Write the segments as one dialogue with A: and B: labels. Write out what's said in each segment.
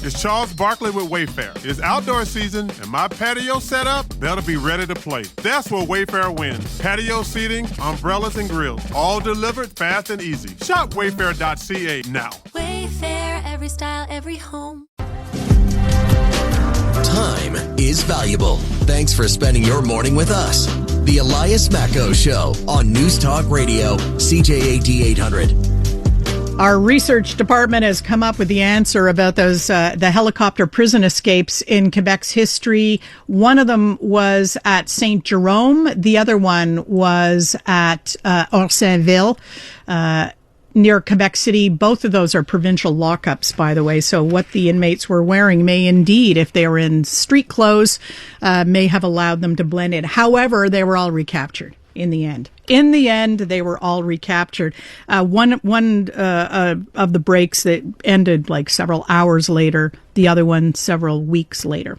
A: It's Charles Barkley with Wayfair. It's outdoor season, and my patio setup better be ready to play. That's where Wayfair wins. Patio seating, umbrellas, and grills, all delivered fast and easy. Shop wayfair.ca now.
B: Wayfair, every style, every home.
C: Time is valuable. Thanks for spending your morning with us. The Elias Macko Show on News Talk Radio, CJAD 800.
D: Our research department has come up with the answer about those the helicopter prison escapes in Quebec's history. One of them was at Saint Jerome. The other one was at Orsainville, near Quebec City. Both of those are provincial lockups, by the way. So what the inmates were wearing may indeed, if they were in street clothes, may have allowed them to blend in. However, they were all recaptured in the end. In the end, they were all recaptured. One of the breaks that ended like several hours later, the other one several weeks later.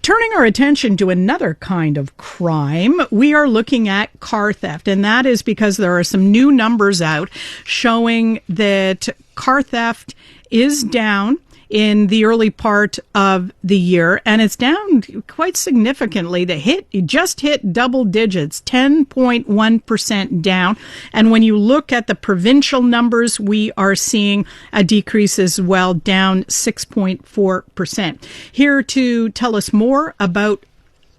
D: Turning our attention to another kind of crime, we are looking at car theft, and that is because there are some new numbers out showing that car theft is down in the early part of the year, and it's down quite significantly. It just hit double digits, 10.1% down. And when you look at the provincial numbers, we are seeing a decrease as well, down 6.4%. Here to tell us more about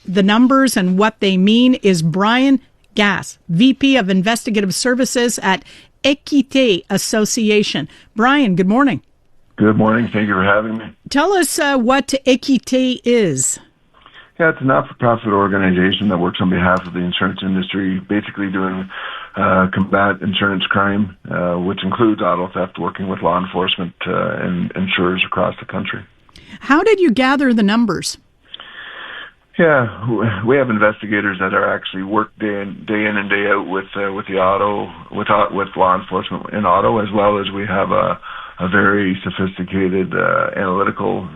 D: the numbers and what they mean is Bryan, Gast, VP of Investigative Services at Équité Association. Bryan, good morning.
E: Good morning. Thank you for having me.
D: Tell us what Équité is.
E: Yeah, it's a not-for-profit organization that works on behalf of the insurance industry, basically doing combat insurance crime, which includes auto theft, working with law enforcement and insurers across the country. How did you gather the numbers? Yeah, we have investigators that are actually work day in and day out with the auto, with law enforcement in auto, as well as we have a very sophisticated analytical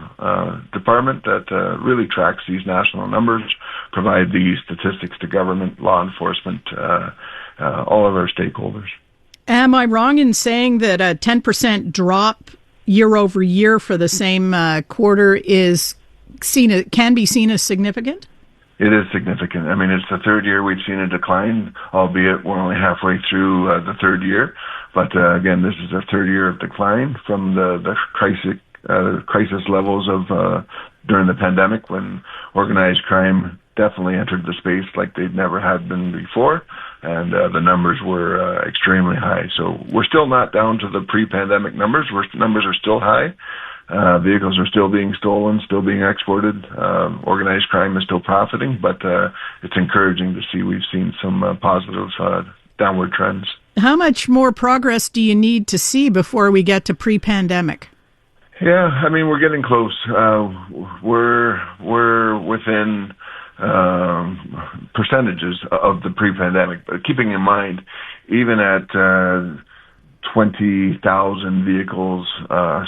E: department that really tracks these national numbers, provide these statistics to government, law enforcement, all of our stakeholders.
D: Am I wrong in saying that a 10% drop year over year for the same quarter can be seen as significant?
E: It is significant. I mean, it's the third year we've seen a decline, albeit we're only halfway through the third year. But again, this is the third year of decline from the crisis levels of during the pandemic, when organized crime definitely entered the space like they'd never had been before, and the numbers were extremely high. So we're still not down to the pre-pandemic numbers. Numbers are still high. Vehicles are still being stolen, still being exported. Organized crime is still profiting, but it's encouraging to see we've seen some positive downward trends.
D: How much more progress do you need to see before we get to pre-pandemic?
E: Yeah, I mean, we're getting close. We're within percentages of the pre-pandemic, but keeping in mind, even at 20,000 vehicles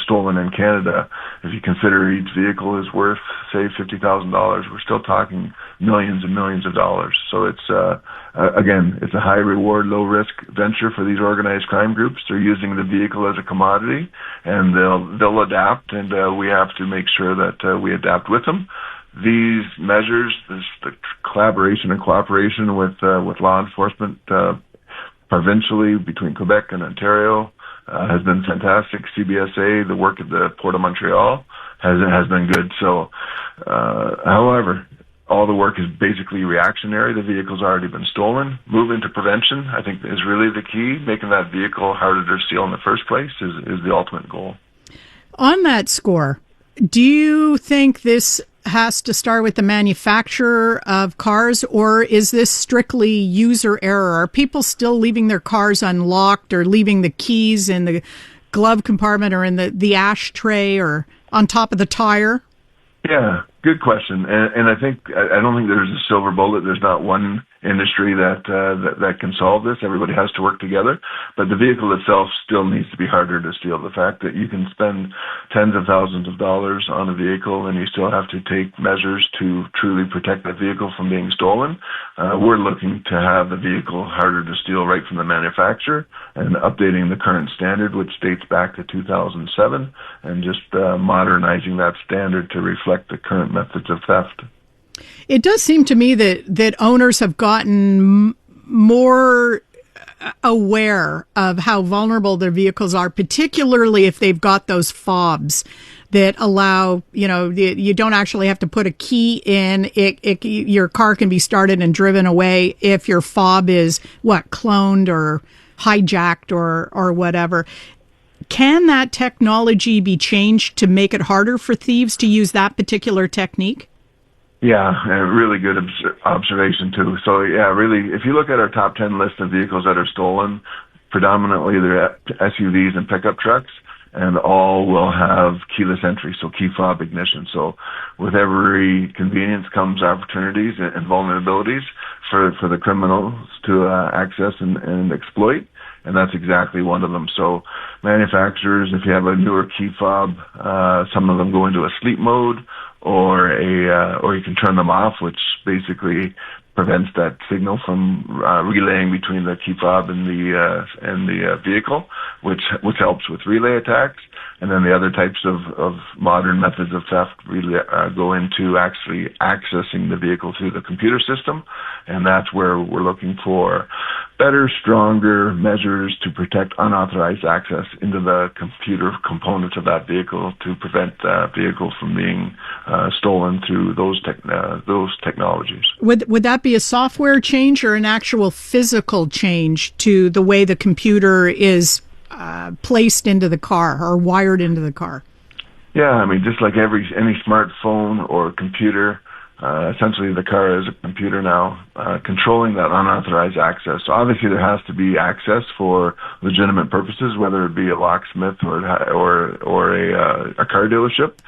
E: stolen in Canada, if you consider each vehicle is worth, say, $50,000, we're still talking millions and millions of dollars. So it's, again, it's a high reward, low risk venture for these organized crime groups. They're using the vehicle as a commodity, and they'll adapt, and we have to make sure that we adapt with them. These measures, the collaboration and cooperation with law enforcement provincially between Quebec and Ontario has been fantastic. CBSA, the work at the Port of Montreal has been good. So, however, all the work is basically reactionary. The vehicle's already been stolen. Moving to prevention, I think, is really the key. Making that vehicle harder to steal in the first place is the ultimate goal. On that score, do you think this has to start with the manufacturer of cars, or is this strictly user error? Are people still leaving their cars unlocked, or leaving the keys in the glove compartment or in the ashtray or on top of the tire? Yeah, good question. And I don't think there's a silver bullet. There's not one industry that can solve this. Everybody has to work together, but the vehicle itself still needs to be harder to steal. The fact that you can spend tens of thousands of dollars on a vehicle and you still have to take measures to truly protect that vehicle from being stolen. We're looking to have the vehicle harder to steal right from the manufacturer and updating the current standard, which dates back to 2007, and just modernizing that standard to reflect the current methods of theft.
D: It does seem to me that owners have gotten more aware of how vulnerable their vehicles are, particularly if they've got those fobs that allow, you don't actually have to put a key in. Your car can be started and driven away if your fob is, cloned or hijacked or whatever. Can that technology be changed to make it harder for thieves to use that particular technique?
E: Yeah, a really good observation too. So yeah, really, if you look at our top 10 list of vehicles that are stolen, predominantly they're SUVs and pickup trucks, and all will have keyless entry, so key fob ignition. So with every convenience comes opportunities and vulnerabilities for the criminals to access and exploit. And that's exactly one of them. So manufacturers, if you have a newer key fob, some of them go into a sleep mode, or you can turn them off, which basically prevents that signal from relaying between the key fob and the vehicle, which helps with relay attacks. And then the other types of modern methods of theft really go into actually accessing the vehicle through the computer system, and that's where we're looking for better, stronger measures to protect unauthorized access into the computer components of that vehicle to prevent that vehicle from being stolen through those technologies.
D: Would that be a software change or an actual physical change to the way the computer is placed into the car or wired into the car?
E: Yeah, I mean, just like any smartphone or computer, essentially the car is a computer now, controlling that unauthorized access. So obviously there has to be access for legitimate purposes, whether it be a locksmith or a car dealership,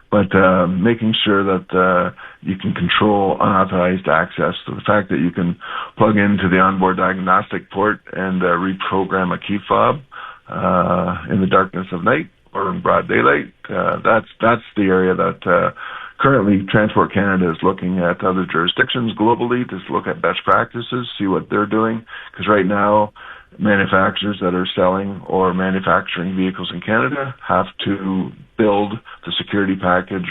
E: but making sure that you can control unauthorized access. So the fact that you can plug into the onboard diagnostic port and reprogram a key fob in the darkness of night or in broad daylight, that's the area that currently Transport Canada is looking at other jurisdictions globally to look at best practices, see what they're doing, because right now manufacturers that are selling or manufacturing vehicles in Canada have to build the security package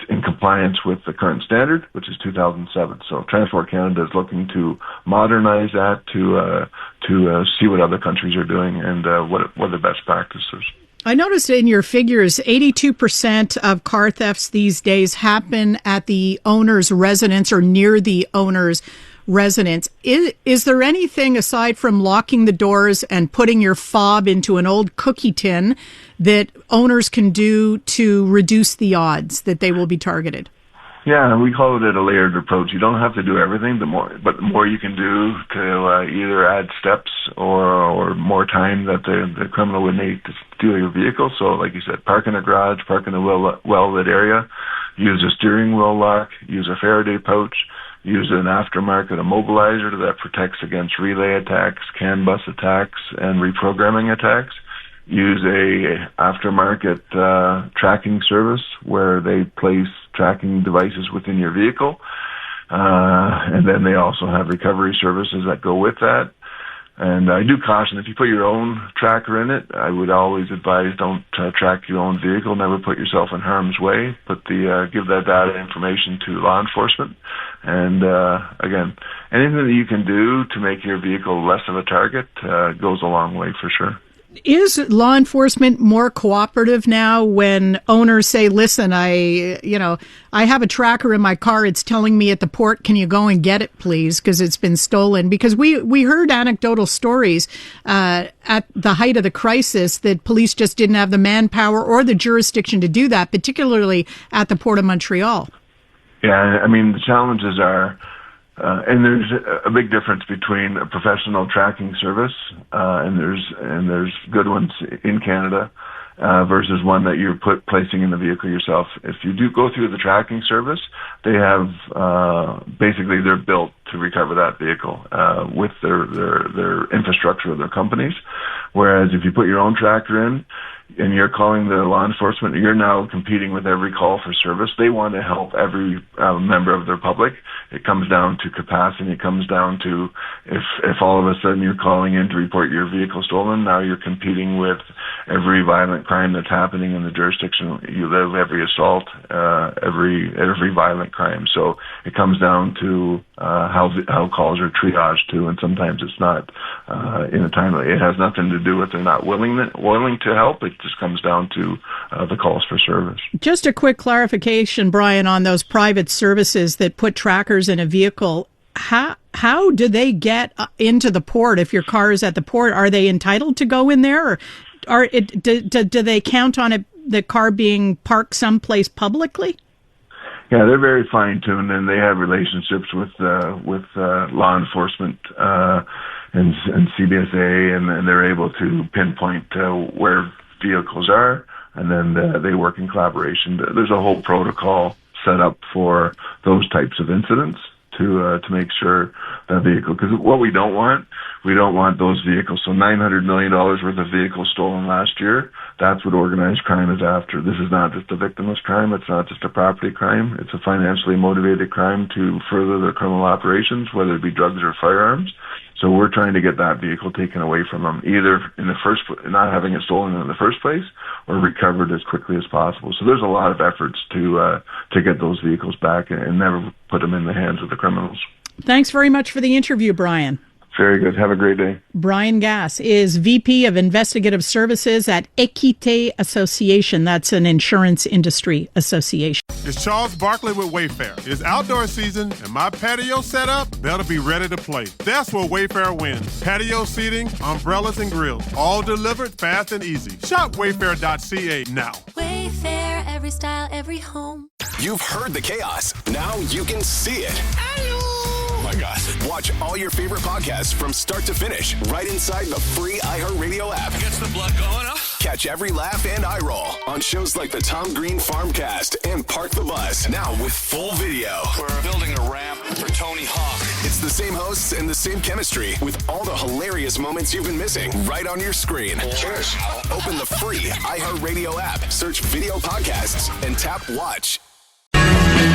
E: in compliance with the current standard, which is 2007. So Transport Canada is looking to modernize that to see what other countries are doing and what are the best practices.
D: I noticed in your figures, 82% of car thefts these days happen at the owner's residence or near the owner's residence. Is there anything aside from locking the doors and putting your fob into an old cookie tin that owners can do to reduce the odds that they will be targeted?
E: Yeah, we call it a layered approach. You don't have to do everything, but the more you can do to either add steps or more time that the criminal would need to steal your vehicle. So like you said, park in a garage, park in a well-lit area, use a steering wheel lock, use a Faraday pouch, use an aftermarket immobilizer that protects against relay attacks, CAN bus attacks, and reprogramming attacks. Use a aftermarket tracking service where they place tracking devices within your vehicle. And then they also have recovery services that go with that. And I do caution, if you put your own tracker in it, I would always advise don't track your own vehicle. Never put yourself in harm's way. Give that data information to law enforcement. And again, anything that you can do to make your vehicle less of a target goes a long way for sure.
D: Is law enforcement more cooperative now when owners say, listen, I have a tracker in my car. It's telling me at the port, can you go and get it, please? Because it's been stolen. Because we heard anecdotal stories at the height of the crisis that police just didn't have the manpower or the jurisdiction to do that, particularly at the Port of Montreal.
E: Yeah, I mean, the challenges are, and there's a big difference between a professional tracking service, and there's good ones in Canada, versus one that you're placing in the vehicle yourself. If you do go through the tracking service, they have basically they're built to recover that vehicle with their infrastructure of their companies. Whereas if you put your own tractor in and you're calling the law enforcement, you're now competing with every call for service. They want to help every member of their public. It comes down to capacity. It comes down to if all of a sudden you're calling in to report your vehicle stolen, now you're competing with every violent crime that's happening in the jurisdiction you live, every assault, every violent crime. So it comes down to how calls are triaged too, and sometimes it's not in a timely. It has nothing to do with they're not willing to help. It just comes down to the calls for service.
D: Just a quick clarification, Bryan, on those private services that put trackers in a vehicle. How do they get into the port if your car is at the port? Are they entitled to go in there, or do they count on the car being parked someplace publicly?
E: Yeah, they're very fine-tuned, and they have relationships with law enforcement and CBSA, and they're able to pinpoint where vehicles are, and then they work in collaboration. There's a whole protocol set up for those types of incidents to make sure that vehicle, because what we don't want those vehicles. So $900 million worth of vehicles stolen last year. That's what organized crime is after. This is not just a victimless crime. It's not just a property crime. It's a financially motivated crime to further their criminal operations, whether it be drugs or firearms. So we're trying to get that vehicle taken away from them, either not having it stolen in the first place, or recovered as quickly as possible. So there's a lot of efforts to get those vehicles back and never put them in the hands of the criminals. Thanks very much for the interview, Bryan. Very good. Have a great day. Bryan Gast is VP of Investigative Services at Équité Association. That's an insurance industry association.
A: It's Charles Barkley with Wayfair. It's outdoor season, and my patio setup better be ready to play. That's where Wayfair wins. Patio seating, umbrellas, and grills, all delivered fast and easy. Shop wayfair.ca now.
B: Wayfair, every style, every home.
F: You've heard the chaos. Now you can see it. Oh my gosh. Watch all your favorite podcasts from start to finish right inside the free iHeartRadio app.
G: Gets the blood going, huh?
F: Catch every laugh and eye roll on shows like the Tom Green Farmcast and Park the Bus, now with full video.
G: We're building a ramp for Tony Hawk.
F: It's the same hosts and the same chemistry with all the hilarious moments you've been missing right on your screen.
G: Cheers.
F: Open the free iHeartRadio app, search video podcasts, and tap watch.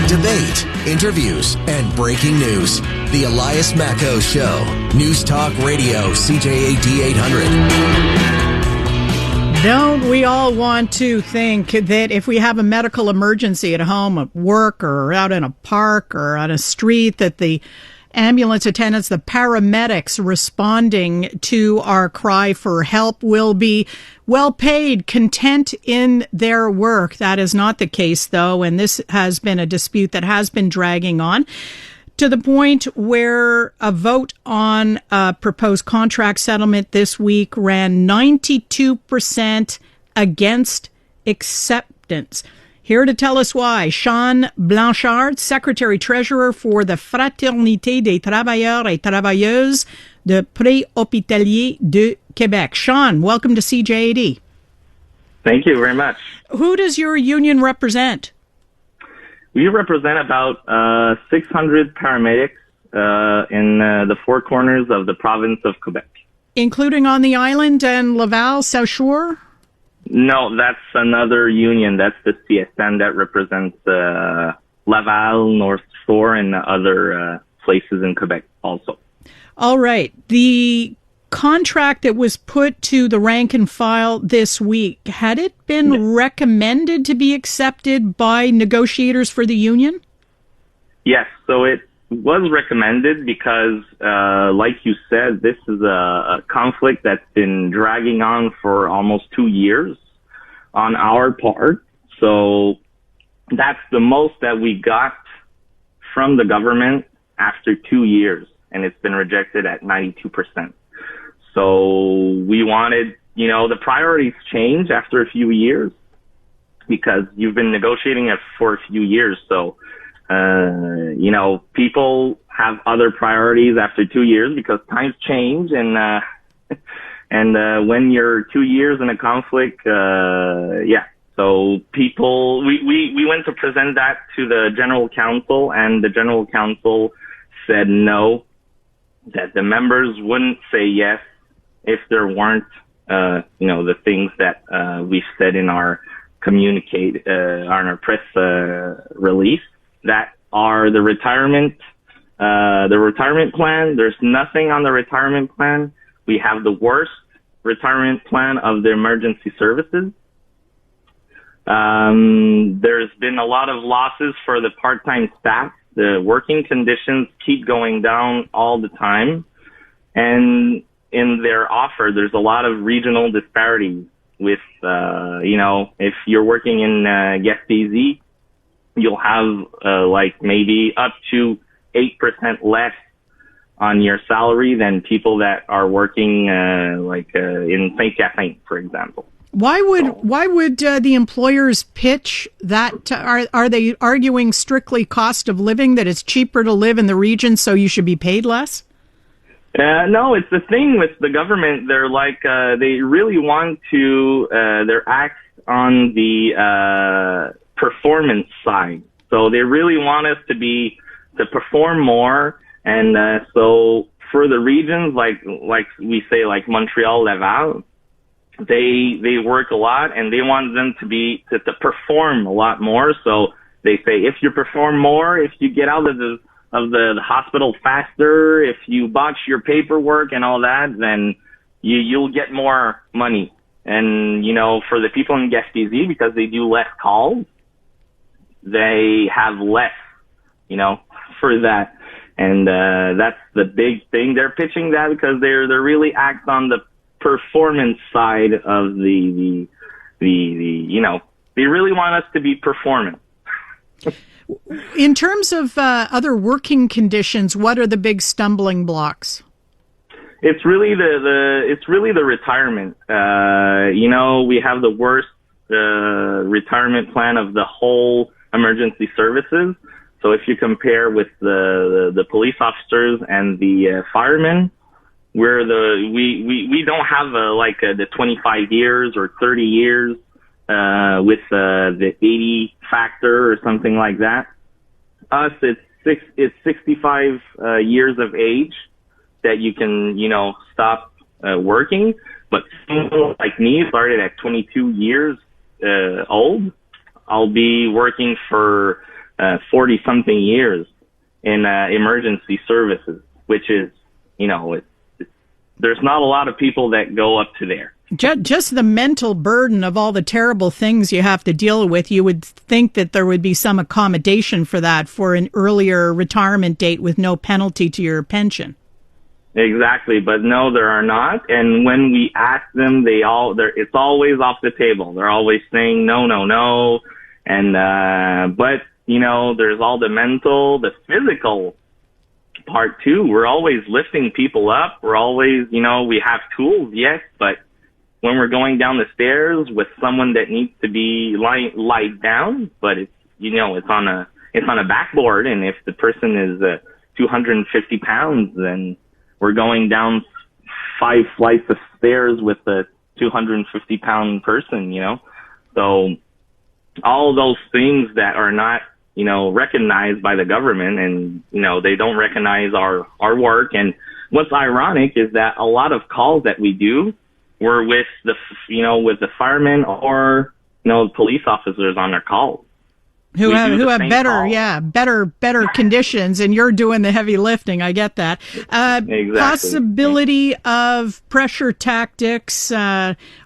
C: Debate, interviews, and breaking news. The Elias Macko Show. News Talk Radio, CJAD 800.
D: Don't we all want to think that if we have a medical emergency at home, at work, or out in a park, or on a street, that the ambulance attendants, the paramedics responding to our cry for help will be well paid, content in their work? That is not the case, though, and this has been a dispute that has been dragging on to the point where a vote on a proposed contract settlement this week ran 92% against acceptance. Here to tell us why, Shaun Blanchard, Secretary-Treasurer for the Fraternité des Travailleurs et Travailleuses de Préhospitaliers de Québec. Shaun, welcome to CJAD.
H: Thank you very much.
D: Who does your union represent?
H: We represent about 600 paramedics in the four corners of the province of Quebec. Including on the island and Laval, South Shore? No, that's another union. That's the CSN that represents Laval, North Shore, and other places in Quebec also. All right. The contract that was put to the rank and file this week, had it been recommended to be accepted by negotiators for the union? Yes. So it was recommended because, like you said, this is a conflict that's been dragging on for almost 2 years on our part. So that's the most that we got from the government after 2 years, and it's been rejected at 92%. So we wanted, the priorities change after a few years because you've been negotiating it for a few years. So, people have other priorities after 2 years because times change and And when you're 2 years in a conflict, so people, we went to present that to the general counsel, and the general counsel said no, that the members wouldn't say yes if there weren't, the things that we've said in our communicate, on our press release, that are the retirement plan. There's nothing on the retirement plan. We have the worst retirement plan of the emergency services. There's been a lot of losses for the part-time staff. The working conditions keep going down all the time. And in their offer, there's a lot of regional disparities with, if you're working in Gaspésie, you'll have maybe up to 8% less on your salary than people that are working in Saint-Hyacinthe, for example.
D: Why would the employers pitch that? Are they arguing strictly cost of living, that it's cheaper to live in the region, so you should be paid less?
H: No, it's the thing with the government. They're they really want to, they're axed on the performance side. So they really want us to perform more. And so for the regions, like we say, like Montreal, Laval, they work a lot, and they want them to perform a lot more. So they say, if you perform more, if you get out of the hospital faster, if you botch your paperwork and all that, then you'll get more money. And, for the people in Gaspésie, because they do less calls, they have less, for that. And that's the big thing. They're pitching that because they're really act on the performance side of the they really want us to be performant.
D: In terms of other working conditions, what are the big stumbling blocks?
H: It's really the retirement. We have the worst retirement plan of the whole emergency services. So if you compare with the police officers and the firemen, we don't have the 25 years or 30 years with the 80 factor or something like that. Us, it's 65 years of age that you can stop working. But someone like me started at 22 years old. I'll be working for 40 something years in emergency services, which is there's not a lot of people that go up to there.
D: Just the mental burden of all the terrible things you have to deal with, you would think that there would be some accommodation for that, for an earlier retirement date with no penalty to your pension.
H: Exactly, but no, there are not. And when we ask them, it's always off the table. They're always saying no. And but there's all the mental, the physical part too. We're always lifting people up. We're always, we have tools, yes, but when we're going down the stairs with someone that needs to be lied down, but it's, it's on a backboard, and if the person is 250 pounds, then we're going down 5 flights of stairs with a 250 pound person, So all those things that are not, recognized by the government, and, they don't recognize our work. And what's ironic is that a lot of calls that we do were with the firemen or, police officers on their calls. Who have
D: better conditions, and you're doing the heavy lifting. I get that. Exactly. Possibility of pressure tactics.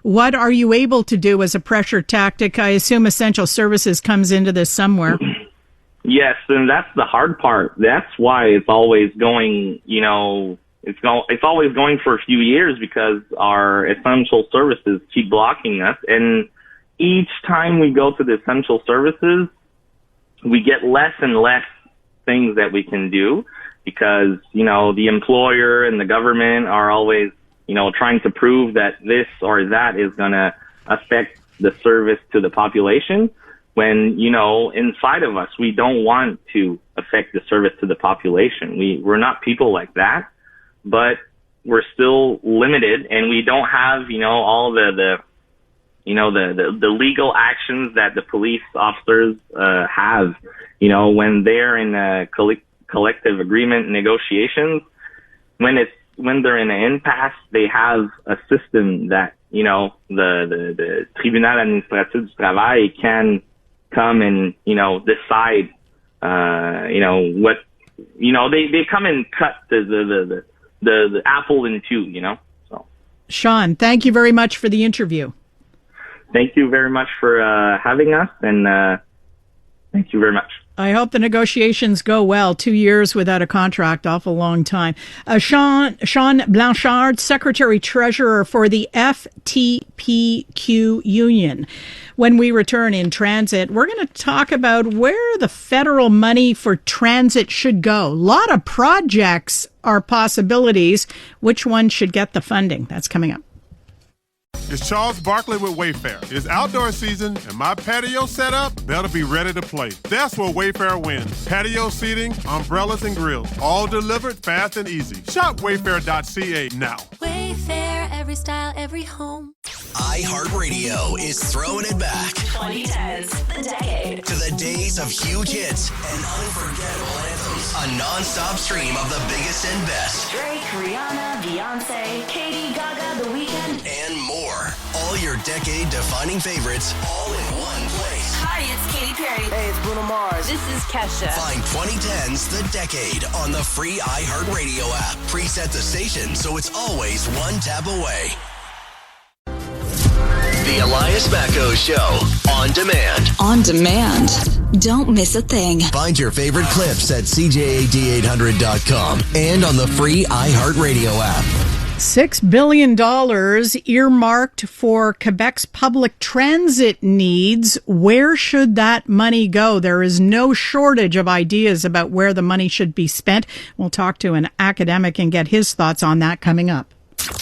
D: What are you able to do as a pressure tactic? I assume essential services comes into this somewhere.
H: Yes, and that's the hard part. That's why it's always going, it's always going for a few years, because our essential services keep blocking us. And each time we go to the essential services, we get less and less things that we can do, because, the employer and the government are always, trying to prove that this or that is going to affect the service to the population, when, inside of us, we don't want to affect the service to the population. We're not people like that. But, we're still limited, and we don't have, all the legal actions that the police officers have, when they're in a collective agreement negotiations. When they're in an impasse, they have a system that, the Tribunal Administratif du Travail can come and, decide, what, they come and cut the apple in two, So,
D: Shaun, thank you very much for the interview.
H: Thank you very much for having us, and thank you very much.
D: I hope the negotiations go well. 2 years without a contract, awful long time. Shaun Blanchard, Secretary-Treasurer for the FTPQ Union. When we return in transit, we're going to talk about where the federal money for transit should go. A lot of projects are possibilities. Which one should get the funding? That's coming up.
A: It's Charles Barkley with Wayfair. It's outdoor season, and my patio set up, they'll be ready to play. That's where Wayfair wins. Patio seating, umbrellas, and grills, all delivered fast and easy. Shop wayfair.ca now.
B: Wayfair, every style, every home.
C: iHeartRadio is throwing it back
I: 2010s, the decade,
C: to the days of huge hits and unforgettable anthems. A non-stop stream of the biggest and best.
I: Drake, Rihanna, Beyonce, Katy, Gaga, The Weeknd,
C: and more. All your decade-defining favorites, all in one place.
I: Hi, it's Katy Perry.
J: Hey, it's Bruno Mars.
I: This is Kesha.
C: Find 2010's The Decade on the free iHeartRadio app. Preset the station so it's always one tap away. The Elias Macco Show, on demand.
K: On demand. Don't miss a thing.
C: Find your favorite clips at CJAD800.com and on the free iHeartRadio app.
D: $6 billion earmarked for Quebec's public transit needs. Where should that money go? There is no shortage of ideas about where the money should be spent. We'll talk to an academic and get his thoughts on that coming up.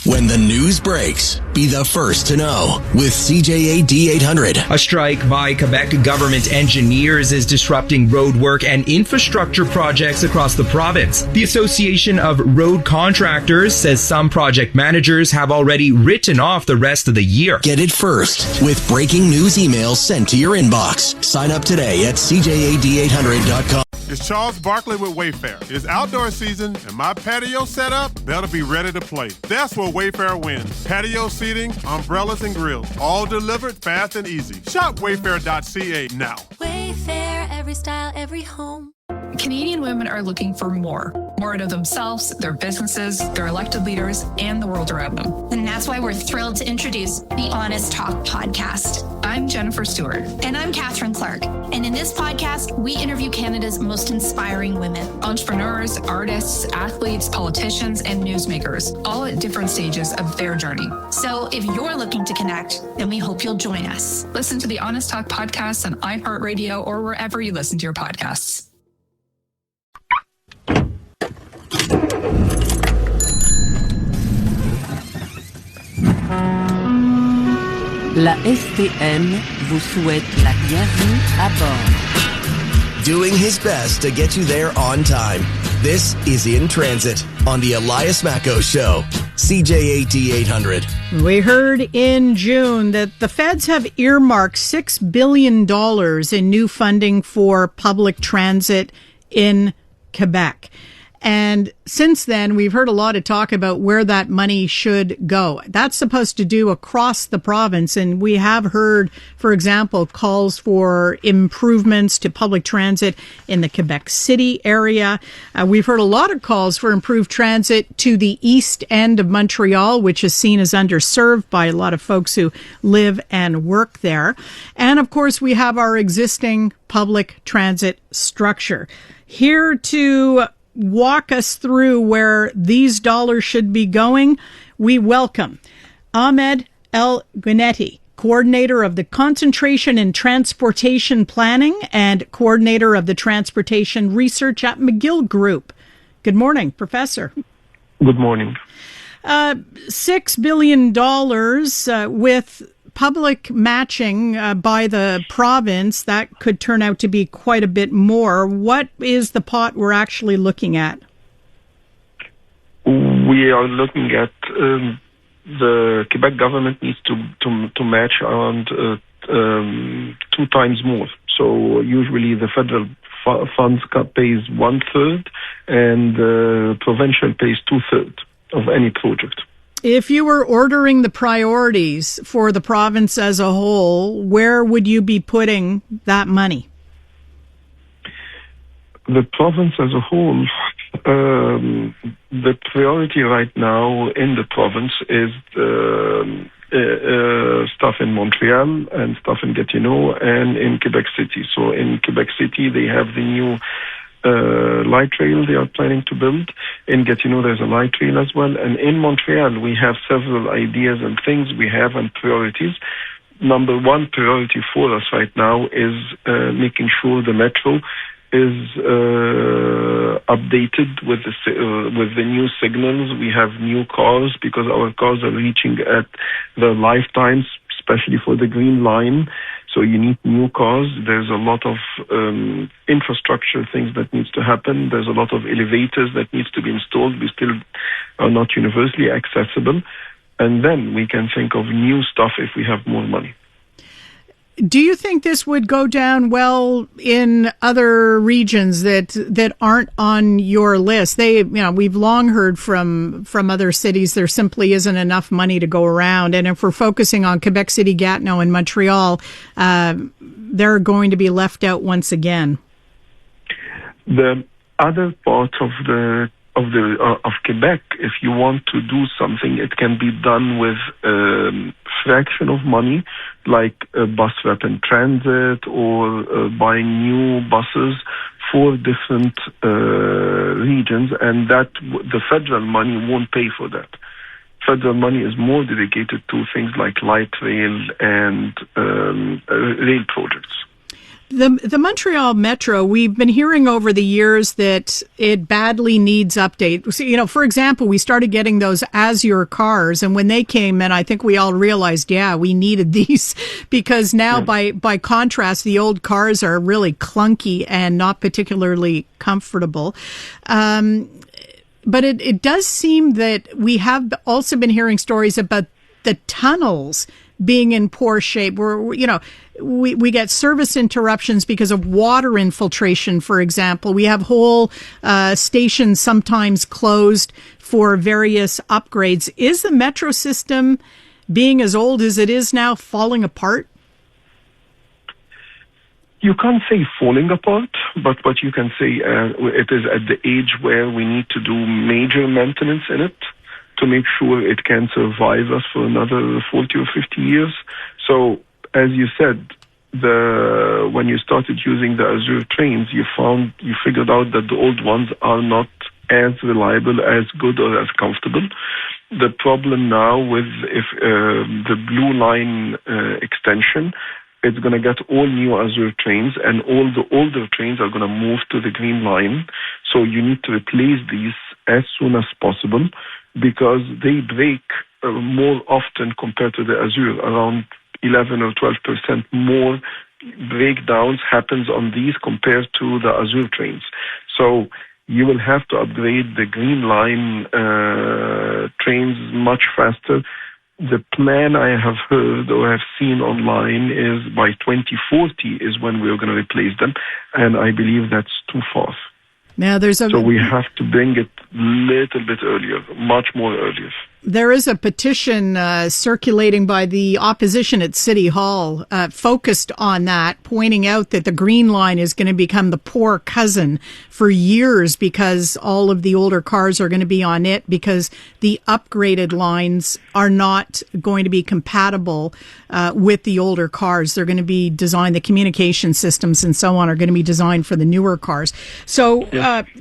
C: When the news breaks, be the first to know with CJAD 800.
L: A strike by Quebec government engineers is disrupting road work and infrastructure projects across the province. The Association of Road Contractors says some project managers have already written off the rest of the year.
C: Get it first with breaking news emails sent to your inbox. Sign up today at CJAD800.com.
A: It's Charles Barkley with Wayfair. It's outdoor season, and my patio set up, they'll be ready to play. That's where Wayfair wins. Patio seating, umbrellas, and grills, all delivered fast and easy. Shop wayfair.ca now.
B: Wayfair, every style, every home.
M: Canadian women are looking for more out of themselves, their businesses, their elected leaders, and the world around them.
N: And that's why we're thrilled to introduce the Honest Talk podcast.
M: I'm Jennifer Stewart.
N: And I'm Catherine Clark. And in this podcast, we interview Canada's most inspiring women.
M: Entrepreneurs, artists, athletes, politicians, and newsmakers, all at different stages of their journey.
N: So if you're looking to connect, then we hope you'll join us.
M: Listen to the Honest Talk podcast on iHeartRadio or wherever you listen to your podcasts.
O: La STM vous souhaite la bienvenue à bord.
C: Doing his best to get you there on time. This is In Transit on the Elias Macco Show, CJAD 800.
D: We heard in June that the feds have earmarked $6 billion in new funding for public transit in Quebec. And since then, we've heard a lot of talk about where that money should go. That's supposed to do across the province. And we have heard, for example, calls for improvements to public transit in the Quebec City area. We've heard a lot of calls for improved transit to the east end of Montreal, which is seen as underserved by a lot of folks who live and work there. And of course, we have our existing public transit structure. Here to walk us through where these dollars should be going, we welcome Ahmed El-Geneidy, coordinator of the Concentration in Transportation Planning and coordinator of the Transportation Research at McGill Group. Good morning, Professor.
P: Good morning.
D: $6 billion with public matching by the province, that could turn out to be quite a bit more. What is the pot we're actually looking at?
J: We are looking at the Quebec government needs to match around 2 times more. So usually the federal funds pays 1/3 and provincial pays 2/3 of any project.
D: If you were ordering the priorities for the province as a whole, where would you be putting that money?
J: The province as a whole, the priority right now in the province is stuff in Montreal and stuff in Gatineau and in Quebec City. So in Quebec City, they have the new light rail they are planning to build. In Gatineau, there's a light rail as well. And in Montreal, we have several ideas and things we have and priorities. Number one priority for us right now is making sure the metro is updated with the new signals. We have new cars because our cars are reaching at their lifetimes, especially for the Green Line. So you need new cars. There's a lot of infrastructure things that needs to happen. There's a lot of elevators that needs to be installed. We still are not universally accessible. And then we can think of new stuff if we have more money.
D: Do you think this would go down well in other regions that aren't on your list? We've long heard from other cities there simply isn't enough money to go around, and if we're focusing on Quebec City, Gatineau, and Montreal, they're going to be left out once again.
J: The other part of Quebec, if you want to do something, it can be done with a fraction of money, like a bus swap and transit or buying new buses for different regions, and that the federal money won't pay for that. Federal money is more dedicated to things like light rail and rail projects.
D: The Montreal Metro, we've been hearing over the years that it badly needs update. So, for example, we started getting those Azure cars, and when they came in, I think we all realized, we needed these because now, by contrast, the old cars are really clunky and not particularly comfortable. But it does seem that we have also been hearing stories about the tunnels being in poor shape. We get service interruptions because of water infiltration, for example. We have whole stations sometimes closed for various upgrades. Is the metro system, being as old as it is now, falling apart?
J: You can't say falling apart, but what you can say it is at the age where we need to do major maintenance in it to make sure it can survive us for another 40 or 50 years. So, as you said, when you started using the Azure trains, you figured out that the old ones are not as reliable, as good, or as comfortable. The problem now with the Blue Line extension, it's going to get all new Azure trains, and all the older trains are going to move to the Green Line. So you need to replace these as soon as possible because they break more often compared to the Azure. Around 11 or 12% more breakdowns happens on these compared to the Azure trains. So you will have to upgrade the Green Line trains much faster. The plan I have heard or have seen online is by 2040 is when we're going to replace them, and I believe that's too far.
D: Now
J: so we have to bring it a little bit earlier, much more earlier.
D: There is a petition circulating by the opposition at City Hall focused on that, pointing out that the Green Line is going to become the poor cousin for years because all of the older cars are going to be on it because the upgraded lines are not going to be compatible with the older cars. They're going to be designed, the communication systems and so on are going to be designed for the newer cars. So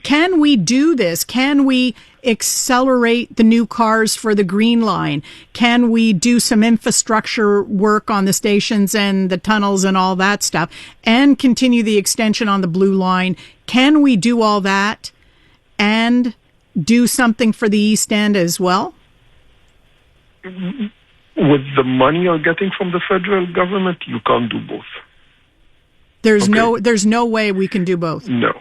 D: can we do this? Can we accelerate the new cars for the Green Line? Can we do some infrastructure work on the stations and the tunnels and all that stuff and continue the extension on the Blue Line? Can we do all that and do something for the East End as well?
J: With the money you're getting from the federal government, you can't do both.
D: There's no way we can do both.
J: No.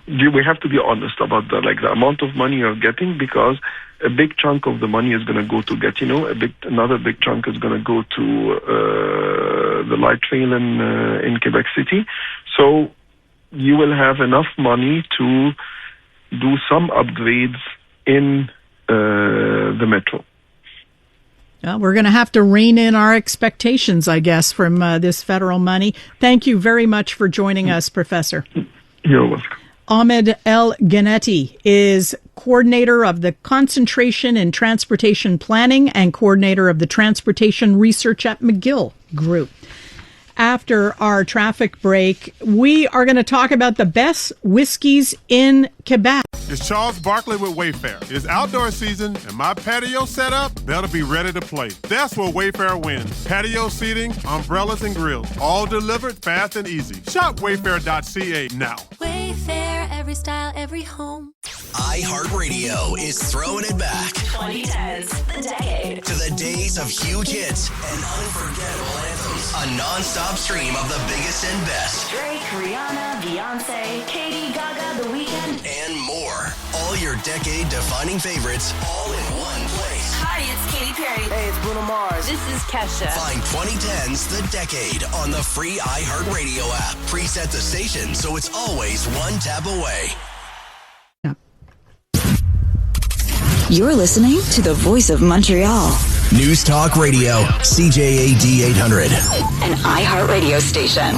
J: We have to be honest about the amount of money you're getting, because a big chunk of the money is going to go to Gatineau. Another big chunk is going to go to the light rail in Quebec City. So you will have enough money to do some upgrades in the metro.
D: Well, we're going to have to rein in our expectations, I guess, from this federal money. Thank you very much for joining us, Professor.
J: You're welcome.
D: Ahmed El-Geneidy is coordinator of the Concentration in Transportation Planning and coordinator of the Transportation Research at McGill Group. After our traffic break, we are going to talk about the best whiskeys in Quebec.
A: It's Charles Barkley with Wayfair. It's outdoor season, and my patio setup better be ready to play. That's where Wayfair wins. Patio seating, umbrellas, and grills, all delivered fast and easy. Shop wayfair.ca now.
B: Wayfair, every style, every home.
C: iHeartRadio is throwing it back
I: 2010s, the decade.
C: to the days of huge hits and unforgettable anthems. A non-stop stream of the biggest and best.
I: Drake, Rihanna, Beyonce, Katie, Gaga, The Weeknd,
C: And more. All your decade-defining favorites all in one place.
I: Hi, it's Katy Perry.
P: Hey, it's Bruno Mars.
I: This is Kesha.
C: Find 2010's The Decade on the free iHeartRadio app. Preset the station so it's always one tap away.
K: You're listening to the Voice of Montreal.
C: News Talk Radio, CJAD 800.
K: An iHeartRadio station.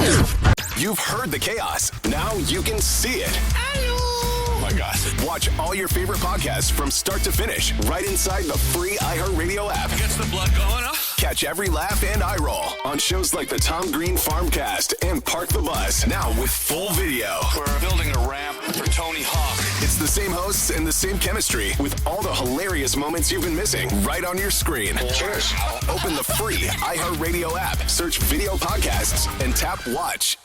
F: You've heard the chaos. Now you can see it. Oh my God. Watch all your favorite podcasts from start to finish right inside the free iHeartRadio app.
G: Gets the blood going, huh?
F: Catch every laugh and eye roll on shows like the Tom Green Farmcast and Park the Bus. Now with full video.
G: We're building a ramp for Tony Hawk.
F: It's the same hosts and the same chemistry with all the hilarious moments you've been missing right on your screen. Cheers. Open the free iHeartRadio app, search video podcasts, and tap watch.